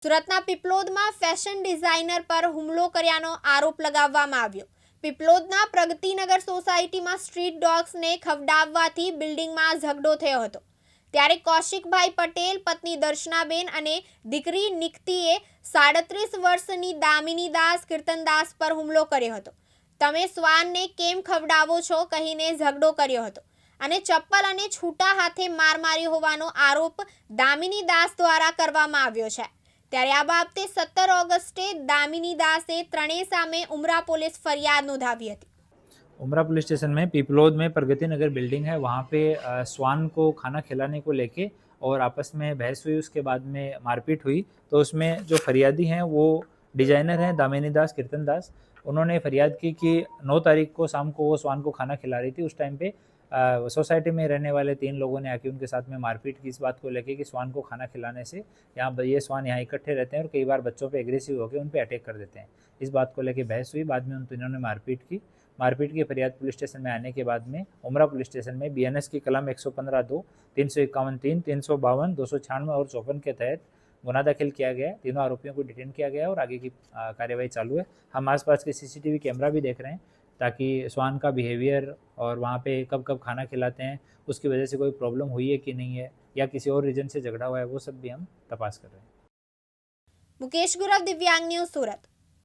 સુરતના પીપલોદમાં fashion designer પર હુમલો કર્યાનો આરોપ લગાવવામાં આવ્યો. પીપલોદના પ્રગતિનગર સોસાયટીમાં સ્ટ્રીટ ડોગ્સને ખવડાવવાથી બિલ્ડિંગમાં ઝઘડો થયો હતો. ત્યારે કૌશિકભાઈ પટેલ, પત્ની દર્શનાબેન અને દીકરી નિકતીએ 37 વર્ષની દામિની દાસ કીર્તનદાસ પર હુમલો કર્યો હતો. તમે શ્વાનને કેમ ખવડાવો છો કહીને ઝઘડો કર્યો હતો અને ચપ્પલ અને છૂટા હાથે માર માર્યો હોવાનો આરોપ દામિની દાસ દ્વારા કરવામાં આવ્યો છે. ત્યારે આ બાબતે 17 ઓગસ્ટે दामिनी दासे ત્રણેય સામે ઉમરા पुलिस फरियाद नोंधावी હતી. उमरा पुलिस स्टेशन में पीपलोद में प्रगति नगर बिल्डिंग है, वहाँ पे स्वान को खाना खिलाने को लेके और आपस में बहस हुई, उसके बाद में मारपीट हुई। तो उसमें जो फरियादी हैं वो डिजाइनर हैं दामिनी दास कीर्तन दास। उन्होंने फरियाद की कि 9 तारीख को शाम को वो स्वान को खाना खिला रही थी। उस टाइम पे सोसाइटी में रहने वाले 3 लोगों ने आके उनके साथ में मारपीट की, इस बात को लेके कि स्वान को खाना खिलाने से ये स्वान यहाँ इकट्ठे रहते हैं और कई बार बच्चों पे एग्रेसिव होकर उन पे अटैक कर देते हैं। इस बात को लेके बहस हुई, बाद में उन तीनों ने मारपीट की फरियाद पुलिस स्टेशन में आने के बाद में उमरा पुलिस स्टेशन में BNS की कलम 115(2), 351(3), 352, 296 और 54 के तहत गुना दाखिल किया गया है। तीनों आरोपियों को डिटेन किया गया है और आगे की कार्यवाही चालू है। हम आसपास के CCTV कैमरा भी देख रहे हैं ताकि स्वान का बिहेवियर और वहाँ पे कब कब खाना खिलाते हैं, उसकी वजह से कोई प्रॉब्लम हुई है कि नहीं है या किसी और रीजन से झगड़ा हुआ है, वो सब भी हम तपास कर रहे हैं। मुकेश गुरव, दिव्यांग न्यूज़, सूरत।